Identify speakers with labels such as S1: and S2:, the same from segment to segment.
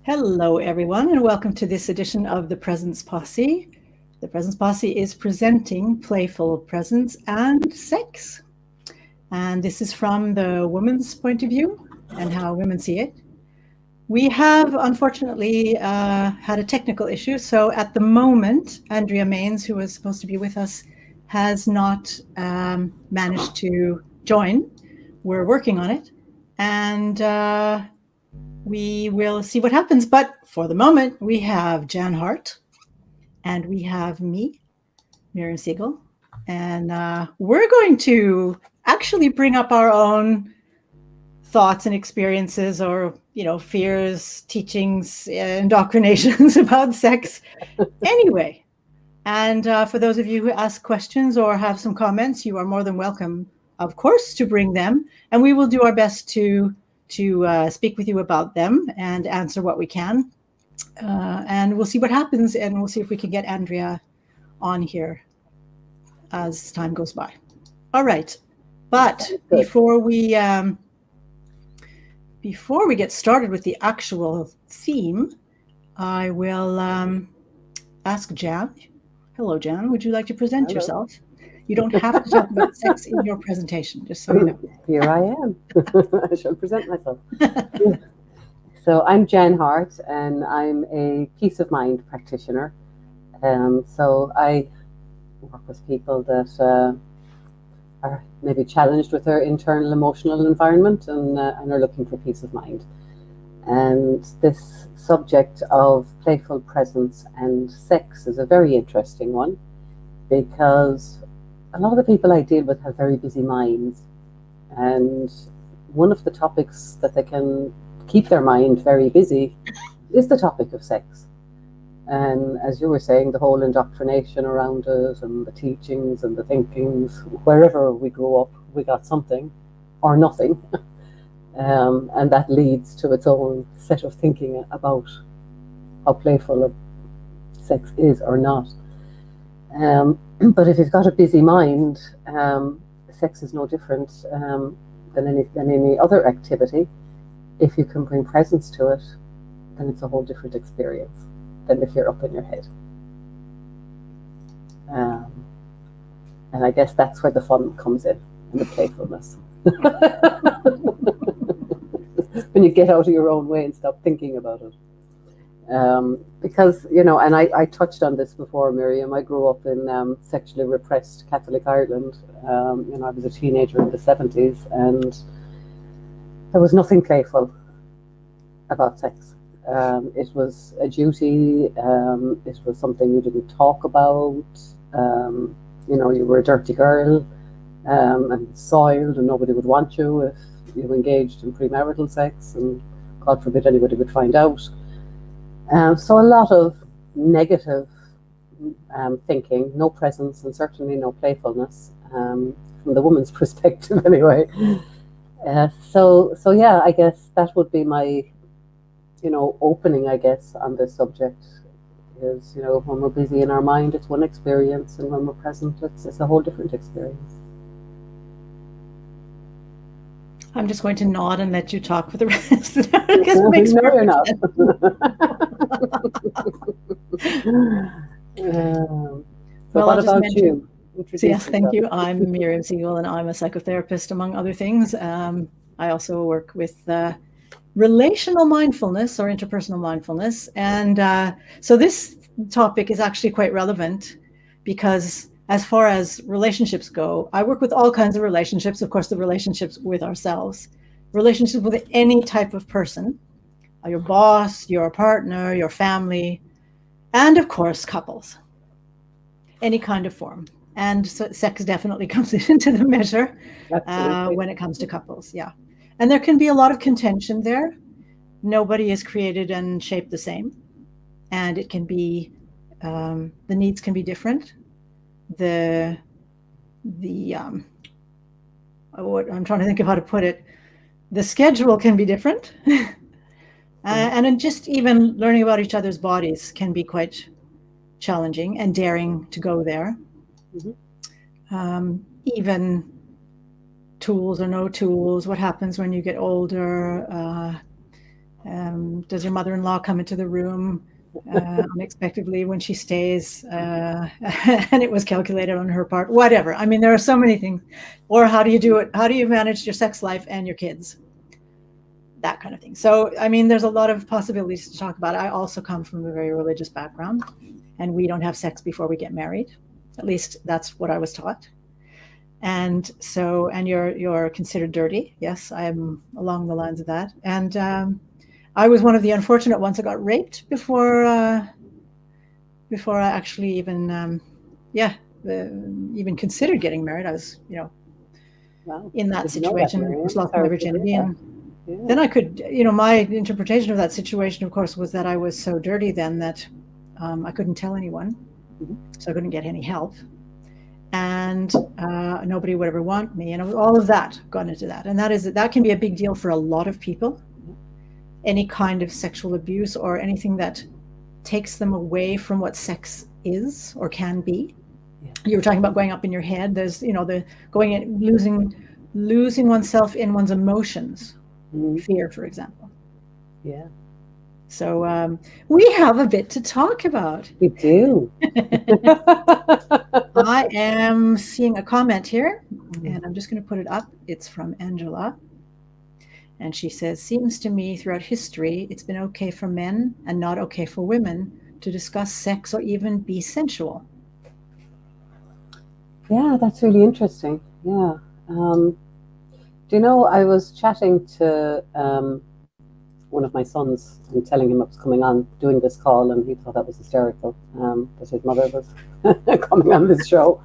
S1: Hello, everyone, and welcome to this edition of the Presence Posse. The Presence Posse is presenting playful presence and sex. And this is from the woman's point of view and how women see it. We have, unfortunately, had a technical issue. So at the moment, Andrea Maynes, who was supposed to be with us, has not managed to join. We're working on it. And we will see what happens. But for the moment, we have Jan Hart and we have me, Miriam Siegel. And we're going to actually bring up our own thoughts and experiences or, fears, teachings, indoctrinations about sex anyway. And for those of you who ask questions or have some comments, you are more than welcome, of course, to bring them. And we will do our best to speak with you about them and answer what we can. And we'll see what happens, and we'll see if we can get Andrea on here as time goes by. All right. But before we get started with the actual theme, I will ask Jan. Hello, Jan. Would you like to present yourself? You don't have to talk about sex in your presentation, just so you know.
S2: Here I am. I shall present myself. So I'm Jan Hart, and I'm a peace of mind practitioner. So I work with people that are maybe challenged with their internal emotional environment and are looking for peace of mind. And this subject of playful presence and sex is a very interesting one, because a lot of the people I deal with have very busy minds, and one of the topics that they can keep their mind very busy is the topic of sex. And as you were saying, the whole indoctrination around it and the teachings and the thinkings, wherever we grew up, we got something or nothing. And that leads to its own set of thinking about how playful sex is or not. But if you've got a busy mind, sex is no different than any other activity. If you can bring presence to it, then it's a whole different experience than if you're up in your head. And I guess that's where the fun comes in, and the playfulness. When you get out of your own way and stop thinking about it. Because, and I touched on this before, Miriam. I grew up in sexually repressed Catholic Ireland. I was a teenager in the 70s, and there was nothing playful about sex. It was a duty. It was something you didn't talk about. You were a dirty girl and soiled, and nobody would want you if you engaged in premarital sex, and God forbid anybody would find out. So a lot of negative thinking, no presence, and certainly no playfulness from the woman's perspective, anyway. So yeah, I guess that would be my, opening, I guess, on this subject. Is when we're busy in our mind, it's one experience, and when we're present, it's a whole different experience.
S1: I'm just going to nod and let you talk for the rest. Because it makes
S2: No, you're not. So what about you?
S1: So yes, thank you. I'm Miriam Siegel, and I'm a psychotherapist, among other things. I also work with relational mindfulness or interpersonal mindfulness. And so this topic is actually quite relevant, because as far as relationships go, I work with all kinds of relationships. Of course, the relationships with ourselves, relationships with any type of person, your boss, your partner, your family, and of course, couples, any kind of form. And so sex definitely comes into the measure when it comes to couples. Yeah. And there can be a lot of contention there. Nobody is created and shaped the same. And it can be, the needs can be different. I'm trying to think of how to put it. The schedule can be different. And then just even learning about each other's bodies can be quite challenging, and daring to go there. Even tools or no tools, what happens when you get older, Does your mother-in-law come into the room unexpectedly when she stays, and it was calculated on her part? Whatever. I mean, there are so many things. Or how do you do it? How do you manage your sex life and your kids? That kind of thing. So, I mean, there's a lot of possibilities to talk about. I also come from a very religious background, and we don't have sex before we get married. At least that's what I was taught. And so, and you're considered dirty. Yes, I'm along the lines of that. And I was one of the unfortunate ones that got raped before I actually even even considered getting married. I was,
S2: Wow.
S1: in that
S2: Didn't know that,
S1: situation,
S2: Miriam.
S1: was lost
S2: Sorry
S1: my
S2: to hear
S1: virginity,
S2: that.
S1: and
S2: Yeah.
S1: then I could, my interpretation of that situation, of course, was that I was so dirty then that I couldn't tell anyone, so I couldn't get any help, and nobody would ever want me, and all of that got into that, and that can be a big deal for a lot of people. Any kind of sexual abuse or anything that takes them away from what sex is or can be.
S2: Yeah.
S1: You were talking about going up in your head. There's, the going in, losing oneself in one's emotions, fear, for example.
S2: Yeah.
S1: So we have a bit to talk about.
S2: We do.
S1: I am seeing a comment here, and I'm just going to put it up. It's from Angela. And she says, seems to me throughout history, it's been okay for men and not okay for women to discuss sex or even be sensual.
S2: Yeah, that's really interesting. Yeah. Do you know, I was chatting to one of my sons and telling him I was coming on doing this call, and he thought that was hysterical, that his mother was coming on this show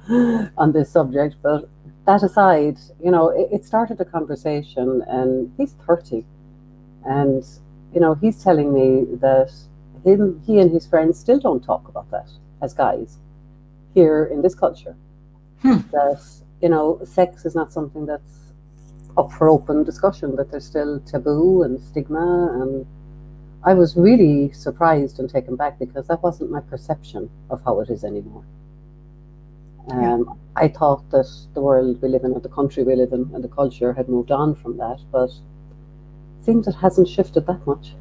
S2: on this subject. But that aside, it started a conversation, and he's 30, and he's telling me that he and his friends still don't talk about that as guys here in this culture. That sex is not something that's up for open discussion, that there's still taboo and stigma. And I was really surprised and taken back, because that wasn't my perception of how it is anymore. I thought that the world we live in, or the country we live in, and the culture had moved on from that, but it seems it hasn't shifted that much.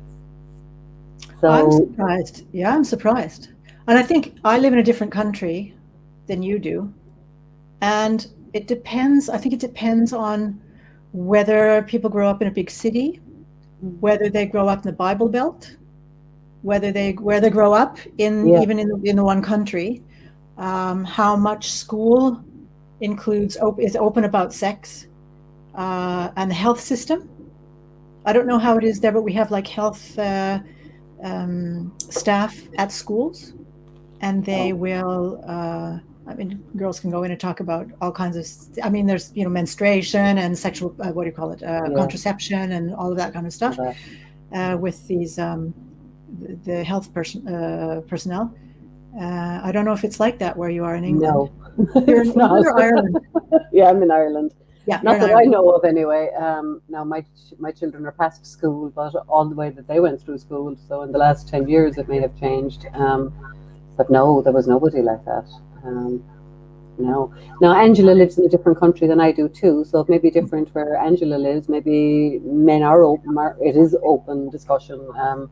S2: So
S1: I'm surprised. Yeah, I'm surprised. And I think I live in a different country than you do. And it depends. I think it depends on whether people grow up in a big city, whether they grow up in the Bible Belt, where they grow up even in the one country, how much school is open about sex, and the health system. I don't know how it is there, but we have like health staff at schools, and they will. Girls can go in and talk about all kinds of. There's menstruation and sexual contraception and all of that kind of stuff with these the health personnel. I don't know if it's like that where you are in England.
S2: No,
S1: You're in England or Ireland?
S2: Yeah, I'm in Ireland.
S1: Yeah,
S2: not that I know of anyway. Now my children are past school, but all the way that they went through school. So in the last 10 years, it may have changed. But no, there was nobody like that. No. Now Angela lives in a different country than I do too, so it may be different where Angela lives. Maybe men are open, it is open discussion, and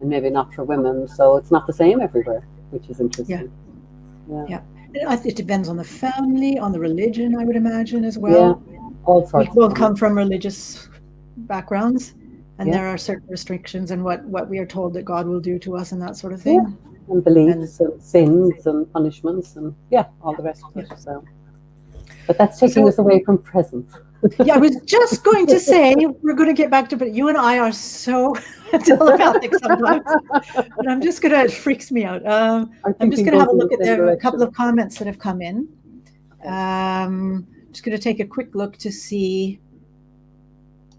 S2: maybe not for women. So it's not the same everywhere, which is interesting.
S1: Yeah. It depends on the family, on the religion, I would imagine as well.
S2: Yeah, all sorts.
S1: We both come from religious backgrounds, and there are certain restrictions and what we are told that God will do to us and that sort of thing.
S2: Yeah. And beliefs and sins and punishments and all the rest of it. So, but that's taking us away from presence.
S1: Yeah, I was just going to say we're going to get back to, but you and I are so telepathic sometimes. But I'm just going to, it freaks me out. I'm just going to have a look at there are a couple of comments that have come in. Just going to take a quick look to see.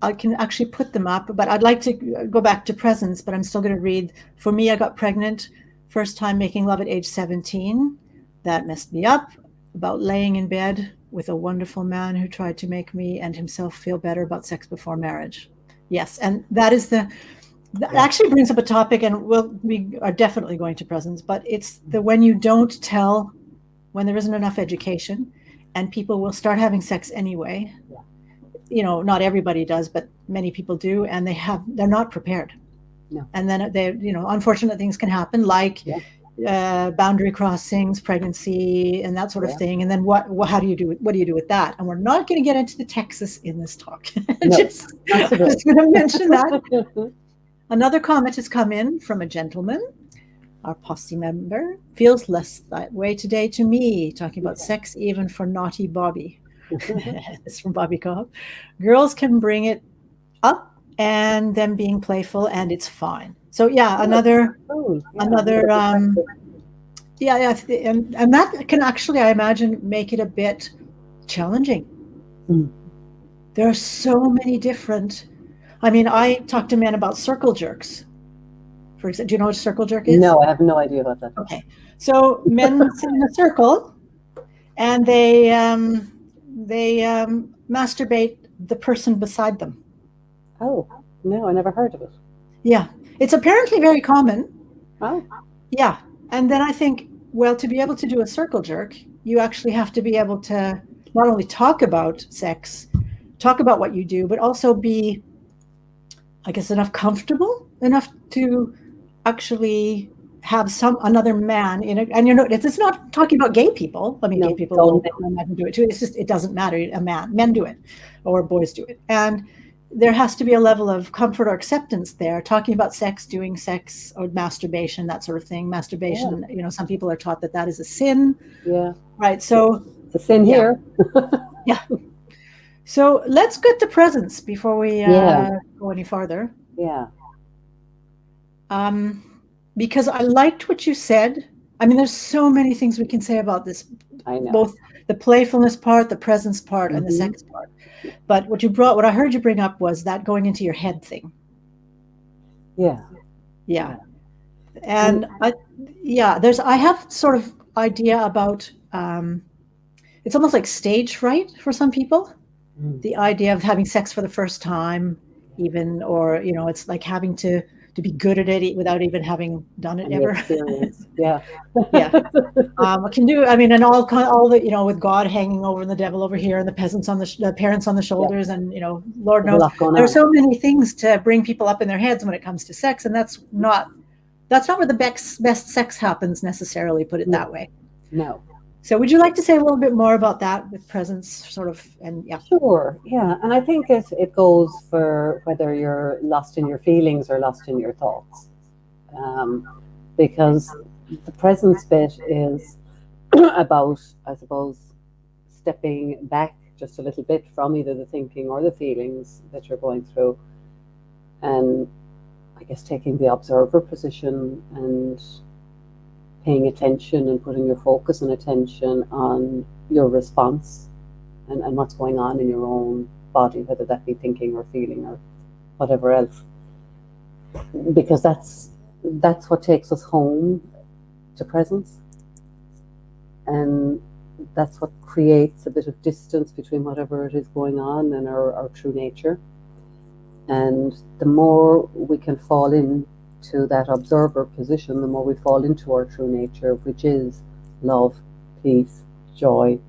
S1: I can actually put them up, but I'd like to go back to presence, but I'm still going to read. For me, I got pregnant. First time making love at age 17. That messed me up. About laying in bed with a wonderful man who tried to make me and himself feel better about sex before marriage. Yes, and that actually brings up a topic, and we are definitely going to presence, but it's when you don't tell, when there isn't enough education, and people will start having sex anyway. not everybody does, but many people do, and they're not prepared.
S2: No.
S1: And then unfortunate things can happen, like boundary crossings, pregnancy, and that sort of thing. And then what do you do with that? And we're not going to get into the Texas in this talk.
S2: No,
S1: just going to mention that. Another comment has come in from a gentleman, our posse member. Feels less that way today to me, talking about sex even for naughty Bobby. It's from Bobby Cobb. Girls can bring it up and them being playful, and it's fine. So another and that can actually, I imagine, make it a bit challenging. There are so many different. I mean, I talk to men about circle jerks. For example, do you know what a circle jerk is?
S2: No, I have no idea about that.
S1: Okay, so men sit in a circle, and they masturbate the person beside them.
S2: Oh, no, I never heard of it.
S1: Yeah, it's apparently very common.
S2: Oh.
S1: Yeah, and then I think, well, to be able to do a circle jerk, you actually have to be able to not only talk about sex, talk about what you do, but also be, I guess, comfortable enough to actually have another man in it. And it's not talking about gay people. I mean, gay people don't do it too. It's just, it doesn't matter. Men do it, or boys do it. And there has to be a level of comfort or acceptance there, talking about sex, doing sex, or masturbation, that sort of thing. Masturbation, some people are taught that is a sin.
S2: Yeah.
S1: Right. So
S2: it's a sin here.
S1: Yeah. So let's get to presence before we go any farther.
S2: Yeah.
S1: Because I liked what you said. I mean, there's so many things we can say about this.
S2: I know.
S1: Both the playfulness part, the presence part, and the sex part. But what I heard you bring up was that going into your head thing.
S2: Yeah.
S1: Yeah. And I have sort of idea about, it's almost like stage fright for some people. The idea of having sex for the first time, even, or, it's like having to be good at it without even having done it ever.
S2: Yeah.
S1: Can do. I mean, and all the, with God hanging over and the devil over here, and the parents on the shoulders, and Lord knows there are so many things to bring people up in their heads when it comes to sex, and that's not where the best sex happens necessarily. Put it that way.
S2: No.
S1: So would you like to say a little bit more about that with presence, sort of, and
S2: Sure, yeah. And I think it goes for whether you're lost in your feelings or lost in your thoughts. Because the presence bit is about, I suppose, stepping back just a little bit from either the thinking or the feelings that you're going through. And I guess taking the observer position and paying attention and putting your focus and attention on your response and what's going on in your own body, whether that be thinking or feeling or whatever else. Because that's what takes us home to presence. And that's what creates a bit of distance between whatever it is going on and our true nature. And the more we can fall into that observer position, the more we fall into our true nature, which is love, peace, joy,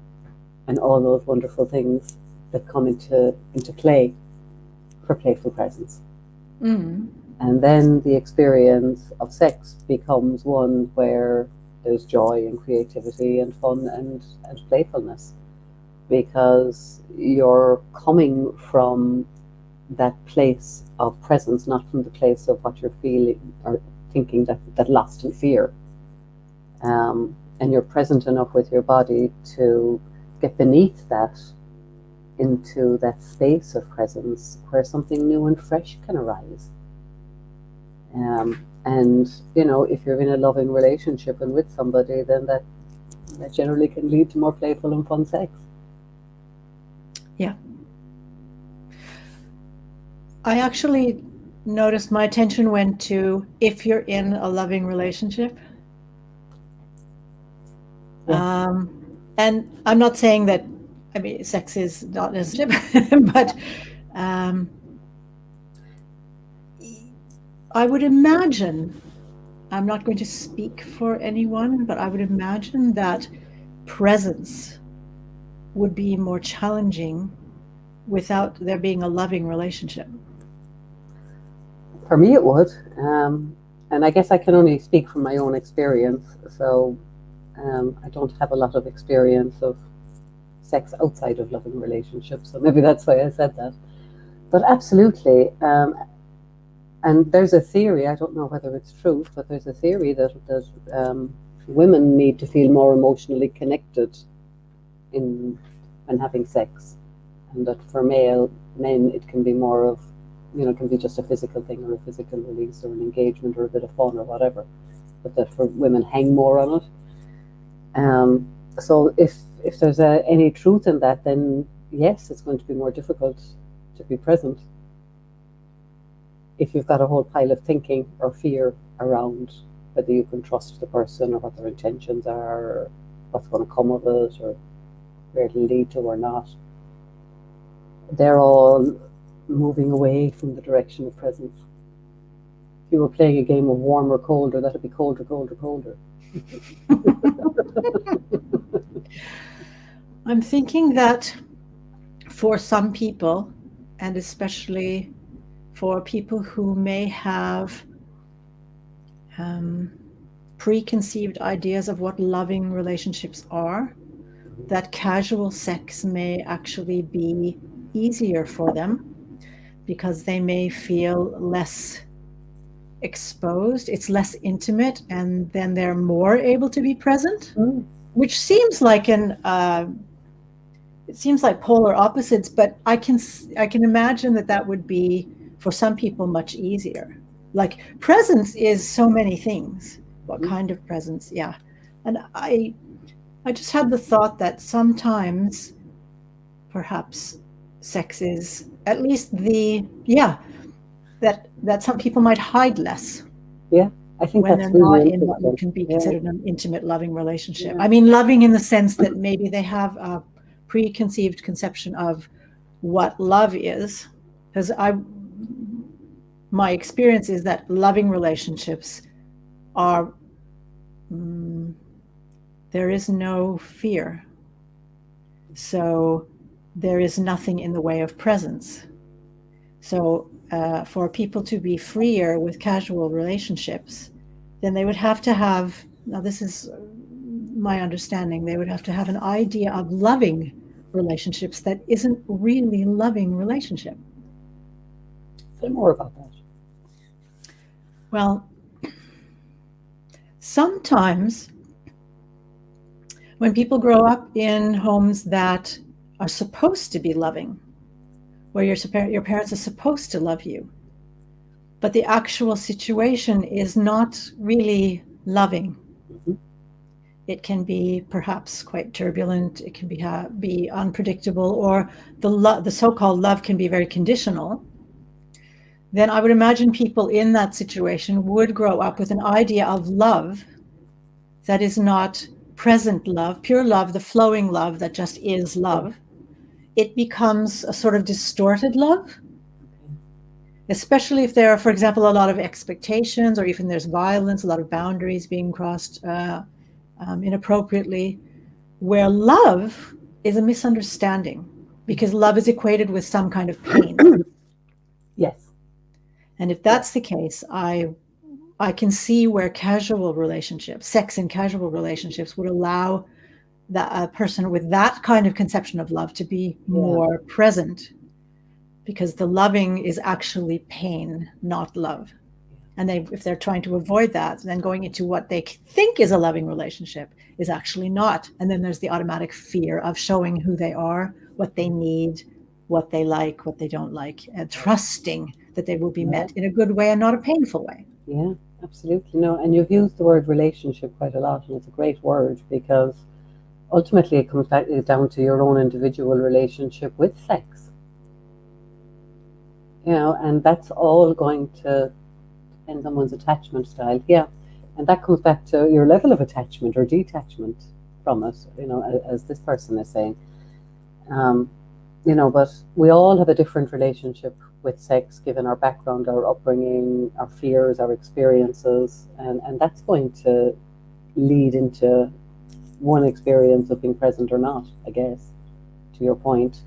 S2: and all those wonderful things that come into play for playful presence. And then the experience of sex becomes one where there's joy and creativity and fun and playfulness, because you're coming from that place of presence, not from the place of what you're feeling or thinking, that lost in fear. And you're present enough with your body to get beneath that into that space of presence where something new and fresh can arise. And if you're in a loving relationship and with somebody, then that generally can lead to more playful and fun sex.
S1: Yeah. I actually noticed my attention went to if you're in a loving relationship. And I'm not saying that, I mean, sex is not necessarily, but I would imagine, I'm not going to speak for anyone, but I would imagine that presence would be more challenging without there being a loving relationship?
S2: For me, it would. And I guess I can only speak from my own experience. So I don't have a lot of experience of sex outside of loving relationships. So maybe that's why I said that. But absolutely. And there's a theory, I don't know whether it's true, but there's a theory that women need to feel more emotionally connected when having sex. And that for men, it can be more of, it can be just a physical thing or a physical release or an engagement or a bit of fun or whatever. But that for women hang more on it. So if there's any truth in that, then yes, it's going to be more difficult to be present if you've got a whole pile of thinking or fear around whether you can trust the person or what their intentions are or what's going to come of it or where it'll lead to or not. They're all moving away from the direction of presence. If you were playing a game of warm or colder, that'd be colder, colder, colder.
S1: I'm thinking that for some people, and especially for people who may have preconceived ideas of what loving relationships are, that casual sex may actually be easier for them because they may feel less exposed, it's less intimate, and then they're more able to be present, which seems like it seems like polar opposites, but I can imagine that would be for some people much easier. Like presence is so many things. What kind of presence? Yeah. And I just had the thought that sometimes perhaps sex is at least that some people might hide less.
S2: Yeah, I think
S1: when
S2: that's
S1: they're not
S2: really
S1: in what
S2: interesting.
S1: can be considered an intimate, loving relationship.
S2: Yeah.
S1: I mean, loving in the sense that maybe they have a preconceived conception of what love is, because my experience is that loving relationships are there is no fear, so there is nothing in the way of presence. So for people to be freer with casual relationships, then they would have to have, now this is my understanding, they would have to have an idea of loving relationships that isn't really loving relationship.
S2: Say more about that.
S1: Well, sometimes when people grow up in homes that are supposed to be loving, where your parents are supposed to love you, but the actual situation is not really loving. It can be perhaps quite turbulent. It can be unpredictable, or the so-called love can be very conditional. Then I would imagine people in that situation would grow up with an idea of love that is not present love, pure love, the flowing love that just is love. It becomes a sort of distorted love, especially if there are, for example, a lot of expectations, or even there's violence, a lot of boundaries being crossed inappropriately, where love is a misunderstanding, because love is equated with some kind of pain.
S2: Yes.
S1: And if that's the case, I can see where casual relationships, sex and casual relationships, would allow a person with that kind of conception of love to be more present, because the loving is actually pain, not love. And if they're trying to avoid that, then going into what they think is a loving relationship is actually not. And then there's the automatic fear of showing who they are, what they need, what they like, what they don't like, and trusting that they will be met in a good way and not a painful way.
S2: Yeah, absolutely. No, and you've used the word relationship quite a lot, and it's a great word because ultimately it comes back down to your own individual relationship with sex. And that's all going to depend on one's attachment style. Yeah, and that comes back to your level of attachment or detachment from it. As this person is saying. But we all have a different relationship with sex, given our background, our upbringing, our fears, our experiences, and that's going to lead into one experience of being present or not, I guess, to your point.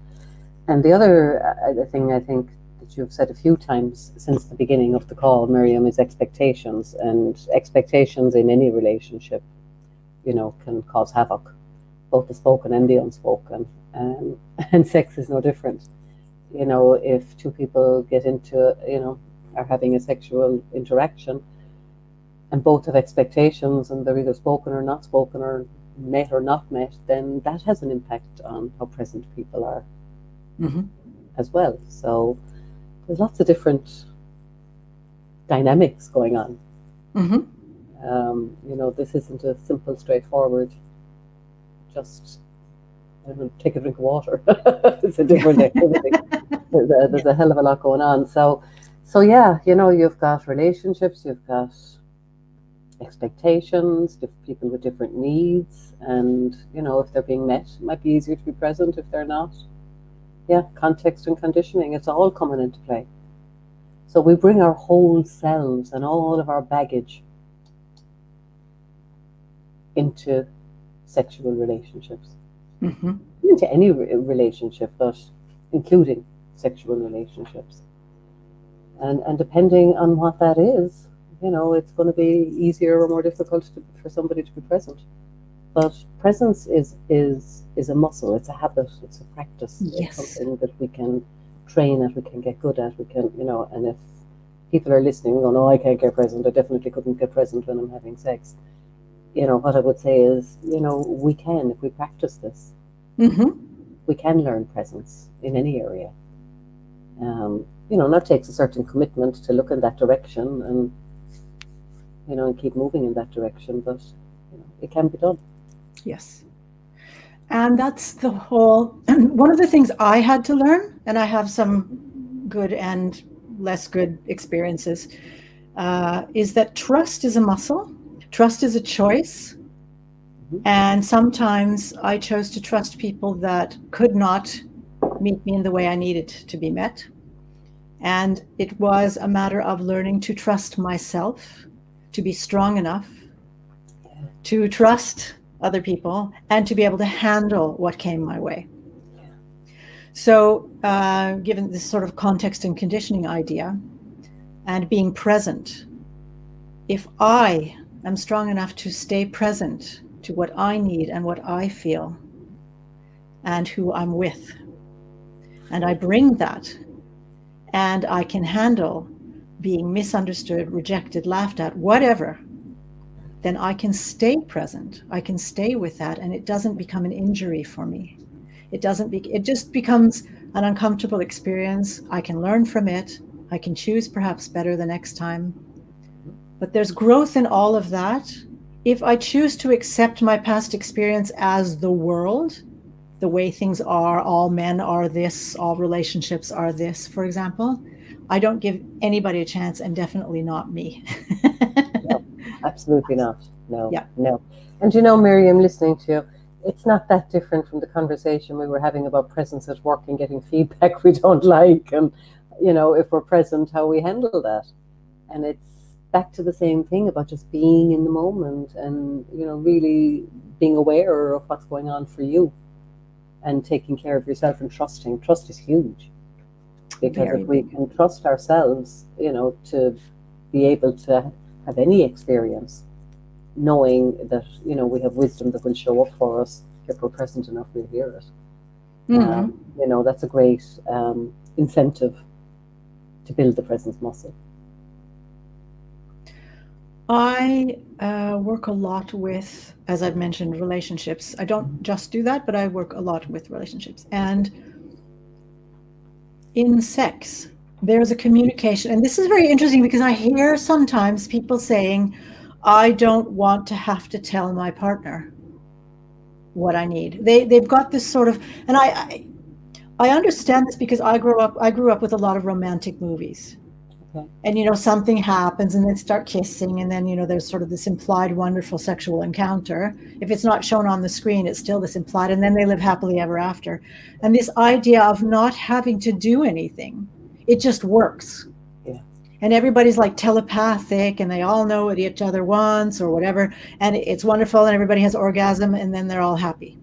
S2: And the other thing I think that you've said a few times since the beginning of the call, Miriam, is expectations. And expectations in any relationship, can cause havoc, both the spoken and the unspoken. And sex is no different. If two people get into, are having a sexual interaction and both have expectations and they're either spoken or not spoken or met or not met, then that has an impact on how present people are as well. So there's lots of different dynamics going on. This isn't a simple, straightforward, just take a drink of water. It's a different activity. There's a hell of a lot going on. So yeah, you've got relationships, you've got expectations, people with different needs, and if they're being met, it might be easier to be present. If they're not, yeah, context and conditioning, it's all coming into play. So we bring our whole selves and all of our baggage into sexual relationships, into any relationship, but including sexual relationships. And depending on what that is, it's going to be easier or more difficult for somebody to be present. But presence is a muscle, it's a habit, it's a practice.
S1: Yes.
S2: It's something that we can train at, we can get good at, we can, and if people are listening, go, no, I can't get present, I definitely couldn't get present when I'm having sex. What I would say is, we can, if we practice this, we can learn presence in any area. That takes a certain commitment to look in that direction and, and keep moving in that direction, but it can be done.
S1: Yes. And that's the whole, one of the things I had to learn, and I have some good and less good experiences, is that trust is a muscle. Trust is a choice. And sometimes I chose to trust people that could not meet me in the way I needed to be met. And it was a matter of learning to trust myself, to be strong enough to trust other people and to be able to handle what came my way. So given this sort of context and conditioning idea and being present, if I am strong enough to stay present to what I need and what I feel and who I'm with, and I bring that, and I can handle being misunderstood, rejected, laughed at, whatever, then I can stay present. I can stay with that, and it doesn't become an injury for me. It just becomes an uncomfortable experience. I can learn from it. I can choose perhaps better the next time. But there's growth in all of that. If I choose to accept my past experience as the world, the way things are, all men are this, all relationships are this, for example, I don't give anybody a chance, and definitely not me.
S2: No, absolutely not. No,
S1: yeah.
S2: No. And Miriam, listening to you, it's not that different from the conversation we were having about presence at work and getting feedback we don't like, and if we're present, how we handle that. And it's back to the same thing about just being in the moment and really being aware of what's going on for you and taking care of yourself and trusting. Trust is huge, because if we can trust ourselves, to be able to have any experience, knowing that we have wisdom that will show up for us if we're present enough, we'll hear it. That's a great incentive to build the presence muscle.
S1: I work a lot with, as I've mentioned, relationships. I don't just do that, but I work a lot with relationships. And in sex, there's a communication. And this is very interesting because I hear sometimes people saying, I don't want to have to tell my partner what I need. They've got this sort of, and I understand this because I grew up with a lot of romantic movies. Okay. And something happens and then start kissing, and then there's sort of this implied wonderful sexual encounter. If it's not shown on the screen, it's still this implied, and then they live happily ever after. And this idea of not having to do anything, it just works.
S2: Yeah.
S1: And everybody's like telepathic, and they all know what each other wants or whatever, and it's wonderful, and everybody has orgasm, and then they're all happy.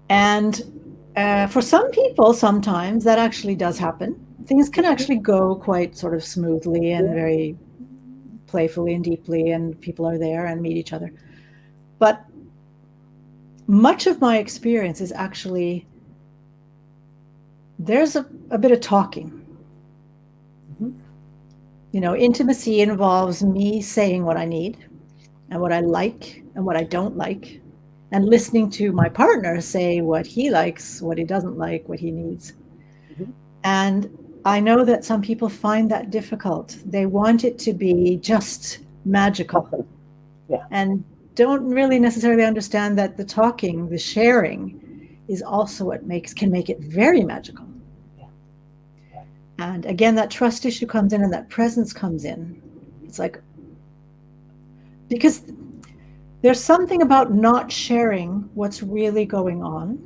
S1: And For some people, sometimes that actually does happen. Things can actually go quite sort of smoothly and very playfully and deeply, and people are there and meet each other. But much of my experience is actually there's a bit of talking. You know, intimacy involves me saying what I need and what I like and what I don't like, and listening to my partner say what he likes, what he doesn't like, what he needs. And I know that some people find that difficult. They want it to be just magical.
S2: Yeah.
S1: And don't really necessarily understand that the talking, the sharing, is also what can make it very magical. And again, that trust issue comes in and that presence comes in. It's like, because there's something about not sharing what's really going on,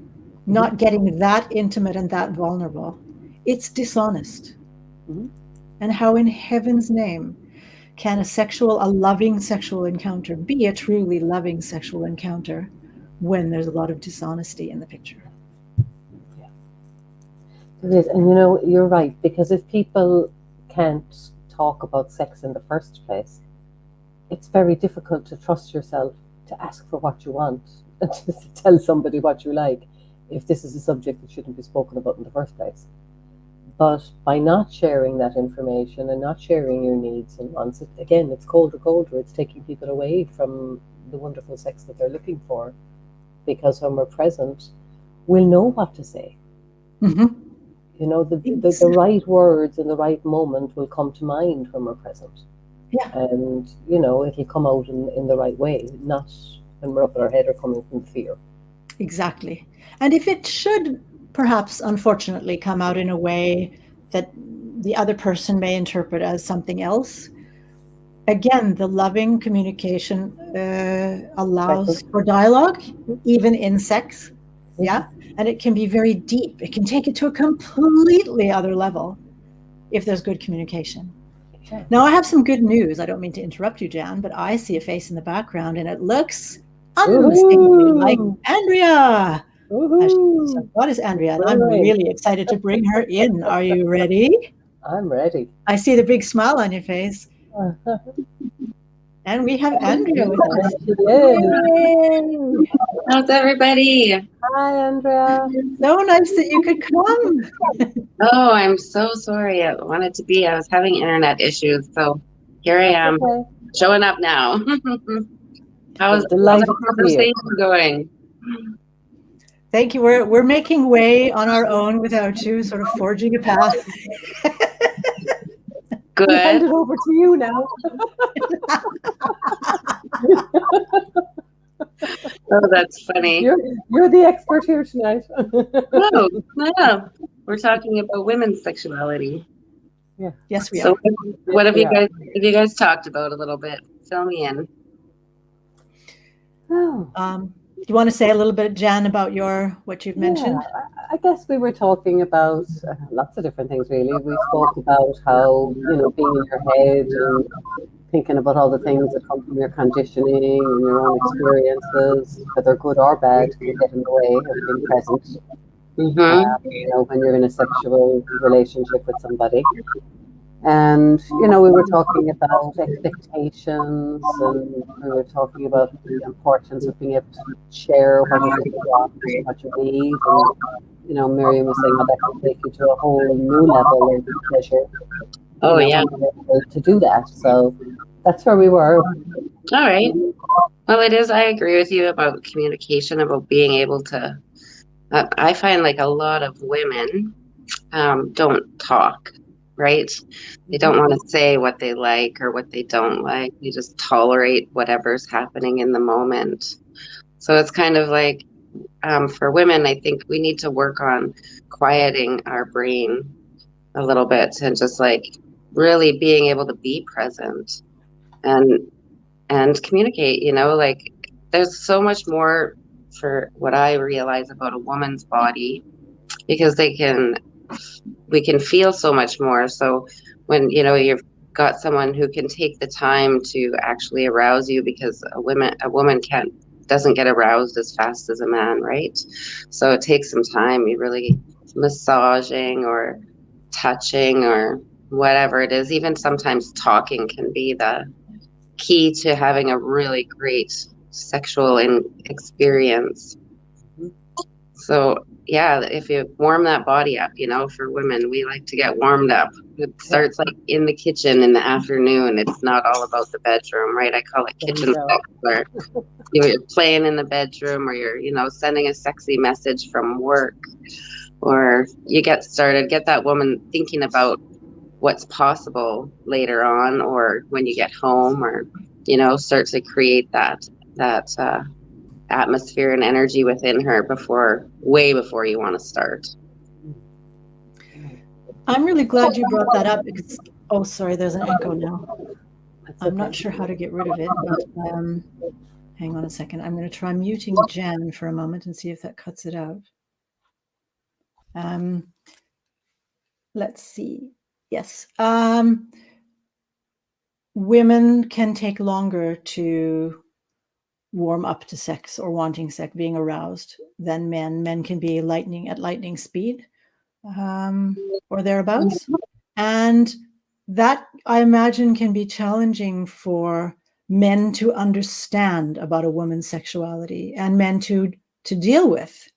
S1: not getting that intimate and that vulnerable. It's dishonest. And how in heaven's name can a loving sexual encounter be a truly loving sexual encounter when there's a lot of dishonesty in the picture?
S2: It is, and you know, you're right, because if people can't talk about sex in the first place, it's very difficult to trust yourself to ask for what you want and to tell somebody what you like if this is a subject that shouldn't be spoken about in the first place. But by not sharing that information and not sharing your needs and wants, again, it's colder. It's taking people away from the wonderful sex that they're looking for, because when we're present, we'll know what to say. You know, the right words in the right moment will come to mind when we're present.
S1: Yeah.
S2: And, you know, it'll come out in the right way, not when we're up in our head or coming from fear.
S1: Exactly. And if it should perhaps, unfortunately, come out in a way that the other person may interpret as something else, again, the loving communication allows for dialogue, even in sex. Yeah. And it can be very deep. It can take it to a completely other level if there's good communication.
S2: Yeah.
S1: Now, I have some good news. I don't mean to interrupt you, Jan, but I see a face in the background and it looks unmistakably like Andrea. What is Andrea? And I'm really excited to bring her in. Are you ready?
S2: I'm ready.
S1: I see the big smile on your face. And we have Andrea with us.
S3: Yay. How's everybody?
S2: Hi, Andrea.
S1: So nice that you could come.
S3: Oh, I'm so sorry. I wanted to be. I was having internet issues, so here I am, showing up now. How's the conversation going?
S1: Thank you. We're making way on our own without you, sort of forging a path.
S3: Good.
S2: I'll hand it over to you now.
S3: Oh, that's funny.
S2: You're the expert here tonight.
S3: Oh, yeah. We're talking about women's sexuality.
S2: Yeah.
S1: Yes, we are.
S3: So what have you guys talked about a little bit? Fill me in.
S1: Do you want to say a little bit, Jan, about what you've mentioned?
S2: I guess we were talking about lots of different things, really. We spoke about how, you know, being in your head and thinking about all the things that come from your conditioning and your own experiences, whether good or bad, can get in the way of being present. You know, when you're in a sexual relationship with somebody. And, you know, we were talking about expectations, and we were talking about the importance of being able to share what it is you want and what you need. And, you know, Miriam was saying how that can take you to a whole new level of pleasure.
S3: Oh, yeah.
S2: To do that. So that's where we were.
S3: All right. Well, it is. I agree with you about communication, about being able to. I find like a lot of women don't talk. Right? They don't want to say what they like or what they don't like. They just tolerate whatever's happening in the moment. So it's kind of like, for women, I think we need to work on quieting our brain a little bit and just like really being able to be present and communicate, you know, like there's so much more for what I realize about a woman's body, because we can feel so much more. So when, you know, you've got someone who can take the time to actually arouse you, because a woman can't doesn't get aroused as fast as a man, right? So it takes some time. You really massaging or touching or whatever it is. Even sometimes talking can be the key to having a really great sexual experience. So yeah, if you warm that body up, for women, we like to get warmed up. It starts like in the kitchen in the afternoon. It's not all about the bedroom, right? I call it kitchen sex, where you're playing in the bedroom, or you're, sending a sexy message from work, or you get that woman thinking about what's possible later on, or when you get home, or, start to create that atmosphere and energy within her way before you want to start.
S1: I'm really glad you brought that up because, oh, sorry, there's an echo now. I'm not sure how to get rid of it, but hang on a second. I'm going to try muting Jen for a moment and see if that cuts it out. Let's see. Yes. Women can take longer to warm up to sex or wanting sex, being aroused, than men. Men can be at lightning speed or thereabouts. And that, I imagine, can be challenging for men to understand about a woman's sexuality and men to deal with.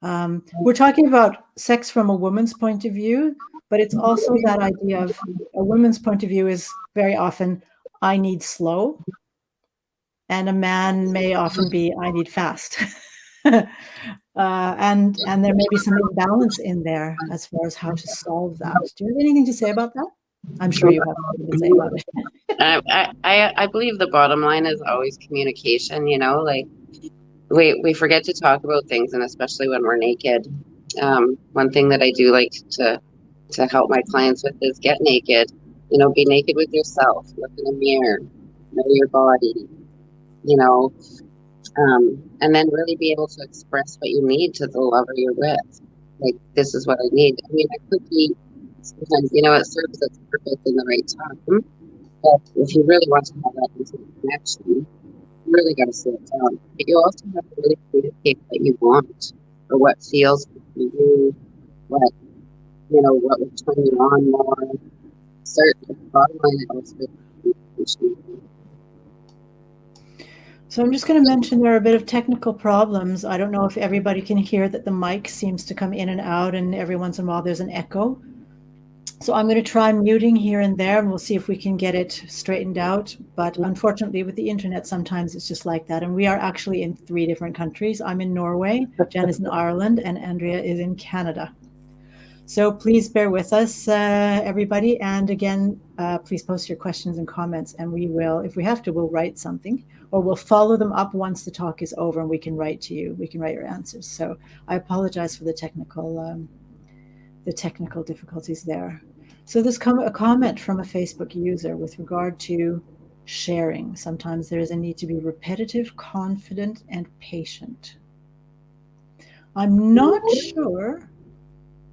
S1: We're talking about sex from a woman's point of view, but it's also that idea of a woman's point of view is very often, I need slow. And a man may often be, I need fast. And there may be some imbalance in there as far as how to solve that. Do you have anything to say about that? I'm sure you have something to say about it.
S3: I believe the bottom line is always communication, like we forget to talk about things, and especially when we're naked. One thing that I do like to help my clients with is get naked, be naked with yourself, look in the mirror, know your body, and then really be able to express what you need to the lover you're with. Like, this is what I need. I mean, it could be sometimes, it serves its purpose in the right time. But if you really want to have that intimate connection, you really got to slow it down. But you also have to really communicate what you want, or what feels good for you, what would turn you on more. Certainly, the bottom line is also communication.
S1: So I'm just going to mention there are a bit of technical problems. I don't know if everybody can hear that the mic seems to come in and out, and every once in a while there's an echo. So I'm going to try muting here and there, and we'll see if we can get it straightened out. But unfortunately, with the internet, sometimes it's just like that. And we are actually in 3 different countries. I'm in Norway, Jen is in Ireland, and Andrea is in Canada. So please bear with us, everybody. And again, please post your questions and comments, and we will, if we have to, we'll write something, or we'll follow them up once the talk is over, and we can write to you. We can write your answers. So I apologize for the technical difficulties there. So there's a comment from a Facebook user with regard to sharing. Sometimes there is a need to be repetitive, confident, and patient. I'm not sure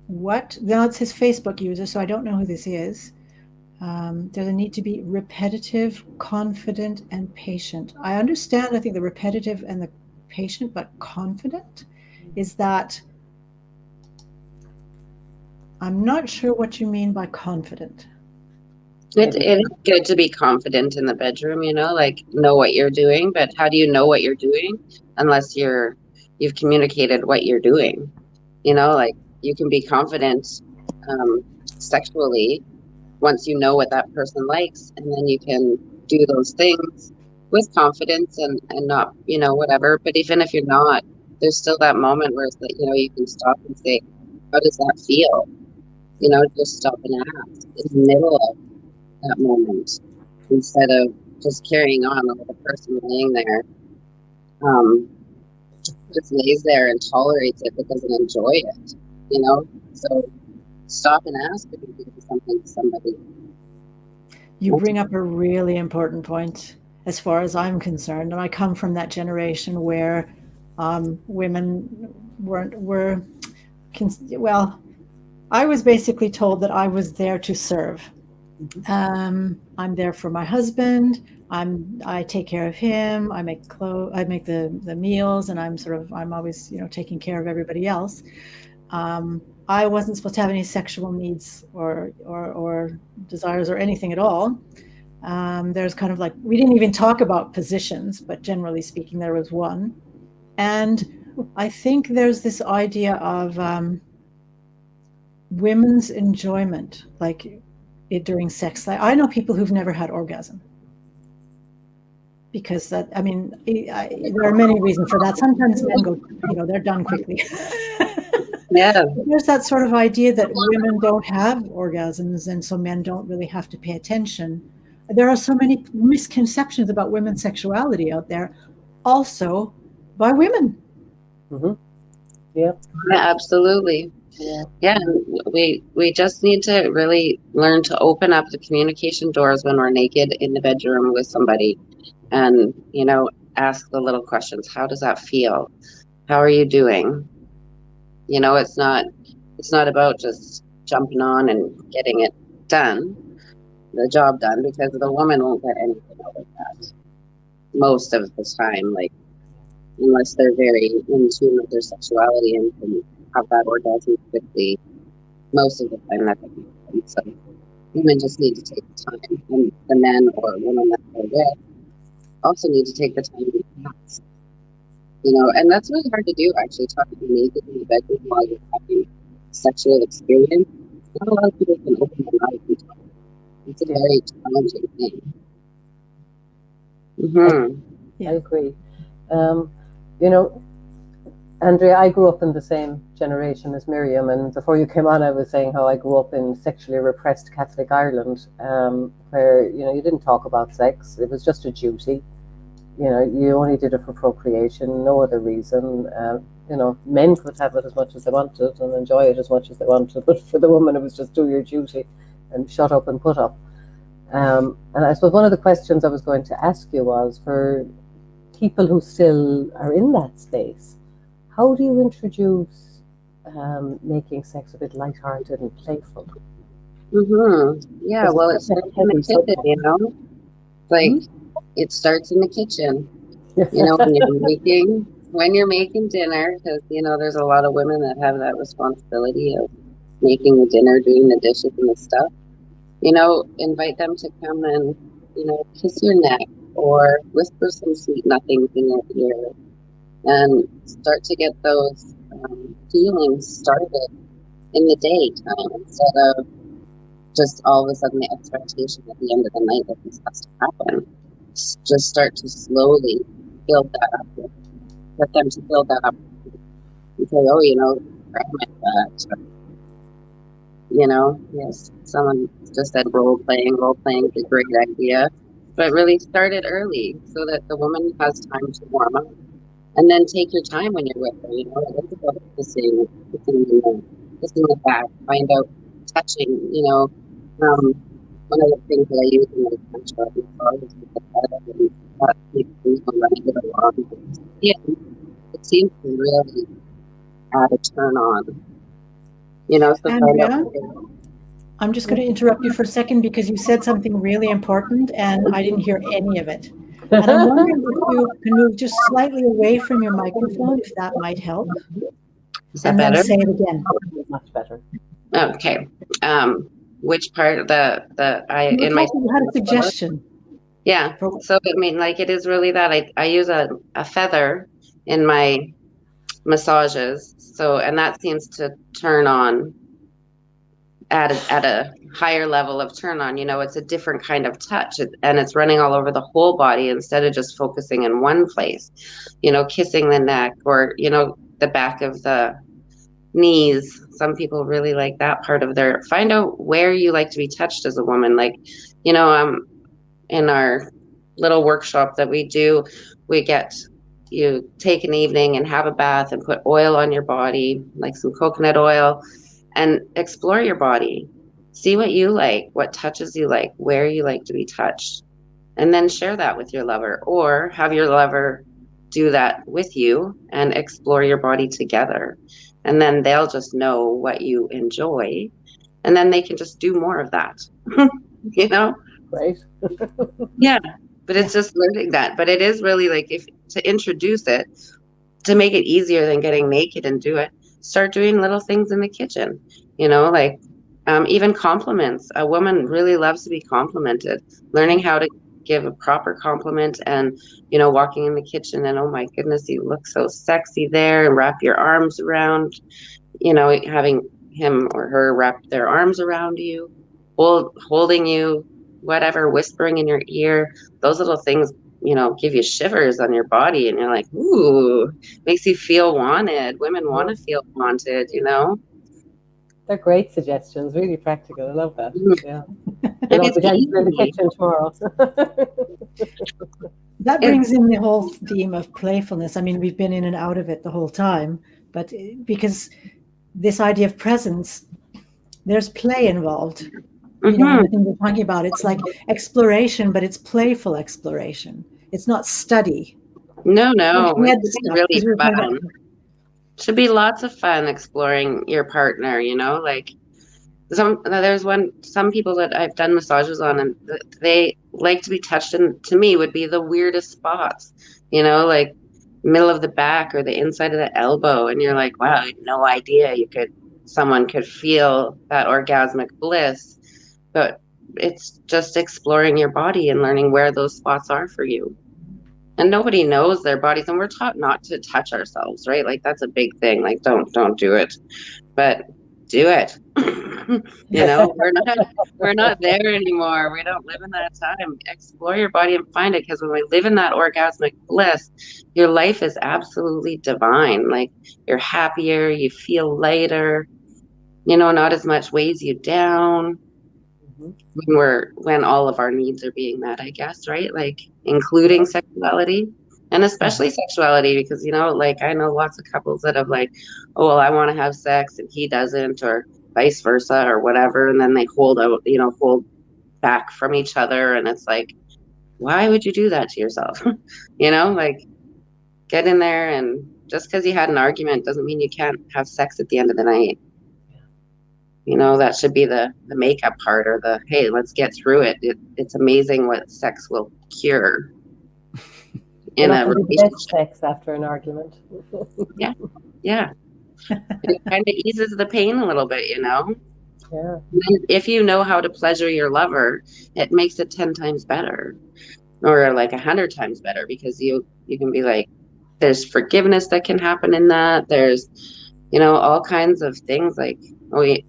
S1: now it says Facebook user, so I don't know who this is. There's a need to be repetitive, confident, and patient. I understand, I think, the repetitive and the patient, but confident, is that, I'm not sure what you mean by confident.
S3: It is good to be confident in the bedroom, like know what you're doing, but how do you know what you're doing unless you've communicated what you're doing? Like, you can be confident sexually once you know what that person likes, and then you can do those things with confidence and not, whatever. But even if you're not, there's still that moment where it's like, you can stop and say, how does that feel? Just stop and ask in the middle of that moment, instead of just carrying on with the person laying there, just lays there and tolerates it but doesn't enjoy it, So stop and ask if you do something to somebody.
S1: You bring up a really important point as far as I'm concerned. And I come from that generation where women I was basically told that I was there to serve. I'm there for my husband. I take care of him. I make the meals, and I'm always, taking care of everybody else. I wasn't supposed to have any sexual needs or desires or anything at all. There's kind of like, we didn't even talk about positions, but generally speaking, there was one. And I think there's this idea of women's enjoyment, like during sex. I know people who've never had orgasm. Because there are many reasons for that. Sometimes men go, they're done quickly.
S3: Yeah.
S1: There's that sort of idea that women don't have orgasms, and so men don't really have to pay attention. There are so many misconceptions about women's sexuality out there, also by women.
S2: Mm-hmm. Yeah,
S3: absolutely. Yeah, we just need to really learn to open up the communication doors when we're naked in the bedroom with somebody, and ask the little questions. How does that feel? How are you doing? It's not about just jumping on and getting it done, the job done, because the woman won't get anything out of that most of the time, like unless they're very in tune with their sexuality and can have that orgasm quickly. Most of the time that doesn't happen. So women just need to take the time, and the men or women that they're with also need to take the time to ask. And that's really hard to do, actually, talking naked in the bedroom while you're having sexual experience. Not a lot of people can open their mouth and talk. It's a very challenging thing.
S2: I agree. Andrea, I grew up in the same generation as Miriam, and before you came on, I was saying how I grew up in sexually repressed Catholic Ireland, where you didn't talk about sex; it was just a duty. You only did it for procreation, no other reason. Men could have it as much as they wanted and enjoy it as much as they wanted, but for the woman, it was just do your duty and shut up and put up. And I suppose one of the questions I was going to ask you was, for people who still are in that space, how do you introduce making sex a bit lighthearted and playful?
S3: Yeah, well, it starts in the kitchen, like it starts in the kitchen. When you're making dinner, because there's a lot of women that have that responsibility of making the dinner, doing the dishes and the stuff. Invite them to come and kiss your neck or whisper some sweet nothings in your ear, and start to get those feelings started in the daytime, instead of just all of a sudden the expectation at the end of the night that this has to happen. Just start to slowly build that up. Get them to build that up and say, grab my butt. Yes, someone just said role playing is a great idea, but really start it early so that the woman has time to warm up, and then take your time when you're with her. It's about kissing the back, find out touching. One of the things that I use in my tantra is the head, and that makes things go running it along. Yeah, it seems to really add a turn on.
S1: Andrea, I'm just going to interrupt you for a second, because you said something really important and I didn't hear any of it. And I'm wondering if you can move just slightly away from your microphone, if that might help.
S3: Is that better?
S1: Then say it again.
S2: Much better.
S3: Okay. Which part of you
S1: had a suggestion.
S3: Yeah. So it is really that I use a feather in my massages. So, and that seems to turn on at a higher level of turn on. It's a different kind of touch, and it's running all over the whole body instead of just focusing in one place. Kissing the neck, or the back of the knees. Some people really like that part of find out where you like to be touched as a woman. In our little workshop that we do, you take an evening and have a bath and put oil on your body, like some coconut oil, and explore your body. See what you like, what touches you like, where you like to be touched, and then share that with your lover, or have your lover do that with you and explore your body together. And then they'll just know what you enjoy, and then they can just do more of that.
S2: Right.
S3: Yeah. But it's just learning that. But it is really like, if to introduce it, to make it easier than getting naked and do it, start doing little things in the kitchen, like even compliments. A woman really loves to be complimented. Learning how to give a proper compliment, and walking in the kitchen and, oh my goodness, you look so sexy there, and wrap your arms around, having him or her wrap their arms around you, holding you, whatever, whispering in your ear. Those little things, give you shivers on your body, and you're like, ooh, makes you feel wanted. Women want to feel wanted,
S2: They're great suggestions, really practical. I love that. Yeah.
S3: And
S2: I'll
S3: it's
S2: be dancing in the
S3: easy.
S2: kitchen tomorrow.
S1: That brings in the whole theme of playfulness. I mean, we've been in and out of it the whole time, but because this idea of presence, there's play involved. Everything we're talking about, it's like exploration, but it's playful exploration. It's not study.
S3: No,
S1: It's
S3: really fun. Should be lots of fun exploring your partner, like some people that I've done massages on, and they like to be touched, and to me would be the weirdest spots, like middle of the back or the inside of the elbow, and you're like, wow, I had no idea someone could feel that orgasmic bliss. But it's just exploring your body and learning where those spots are for you. And nobody knows their bodies, and we're taught not to touch ourselves, right? Like, that's a big thing. Like, don't do it, but do it. We're not there anymore. We don't live in that time. Explore your body and find it, because when we live in that orgasmic bliss, your life is absolutely divine. Like, you're happier, you feel lighter, not as much weighs you down. When all of our needs are being met, I guess, right? Like, including sexuality, and especially sexuality, because like, I know lots of couples that have like, oh well, I want to have sex and he doesn't, or vice versa, or whatever, and then they hold back from each other, and it's like, why would you do that to yourself? Like, get in there, and just because you had an argument doesn't mean you can't have sex at the end of the night. That should be the makeup part, or the, hey, let's get through it. It's amazing what sex will cure in a relationship.
S2: Sex after an argument.
S3: Yeah. It kind of eases the pain a little bit,
S2: Yeah.
S3: And if you know how to pleasure your lover, it makes it 10 times better, or like 100 times better, because you can be like, there's forgiveness that can happen in that. There's, all kinds of things, like,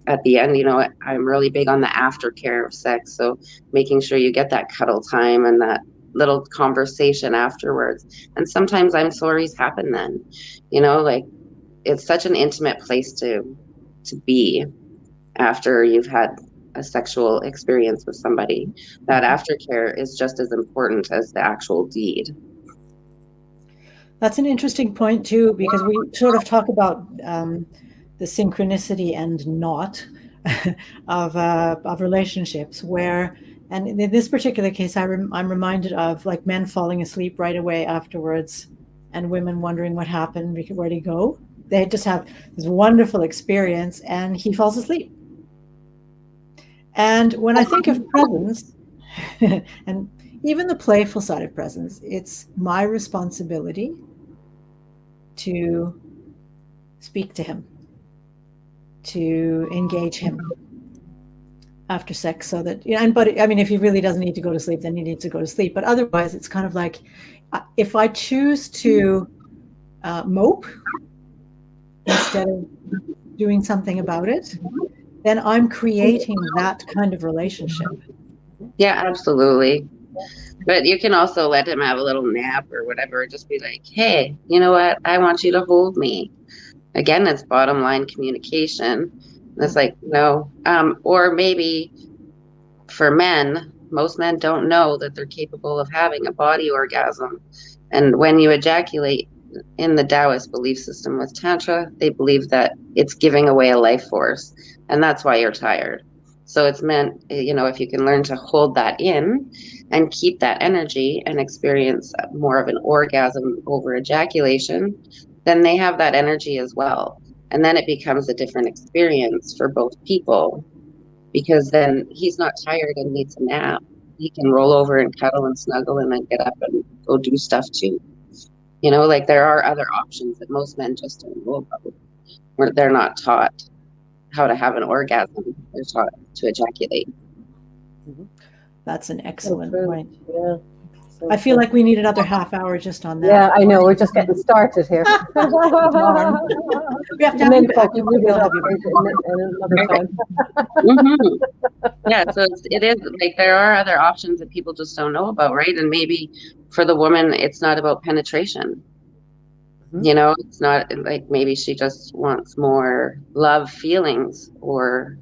S3: at the end, I'm really big on the aftercare of sex. So making sure you get that cuddle time and that little conversation afterwards. And sometimes I'm sorry's happen then, like, it's such an intimate place to be after you've had a sexual experience with somebody. That aftercare is just as important as the actual deed.
S1: That's an interesting point too, because we sort of talk about the synchronicity and not of relationships, where, and in this particular case, I'm reminded of like men falling asleep right away afterwards, and women wondering what happened, where'd he go? They just have this wonderful experience, and he falls asleep. And when I think of presence, and even the playful side of presence, it's my responsibility to speak to him, to engage him after sex, so that, but I mean, if he really doesn't need to go to sleep, then he needs to go to sleep. But otherwise, it's kind of like, if I choose to mope instead of doing something about it, then I'm creating that kind of relationship.
S3: Yeah, absolutely. But you can also let him have a little nap or whatever. Just be like, hey, you know what? I want you to hold me. Again, it's bottom line communication. It's like, no. Or maybe for men, most men don't know that they're capable of having a body orgasm. And when you ejaculate, in the Taoist belief system with Tantra, they believe that it's giving away a life force. And that's why you're tired. So it's meant, if you can learn to hold that in and keep that energy and experience more of an orgasm over ejaculation, then they have that energy as well. And then it becomes a different experience for both people, because then he's not tired and needs a nap. he can roll over and cuddle and snuggle and then get up and go do stuff too. You know, like there are other options that most men just don't know about. Where they're not taught how to have an orgasm. They're taught to ejaculate.
S1: That's an excellent point.
S2: Yeah. So
S1: I feel like we need another half hour just on that.
S2: Yeah, I know. We're just getting started here.
S1: We have to
S2: And then
S1: have you
S2: we'll
S1: back.
S2: have you another time.
S3: Yeah, so it is like there are other options that people just don't know about, right? And maybe for the woman, it's not about penetration.
S2: Mhm.
S3: You know, it's not like maybe she just wants more love feelings or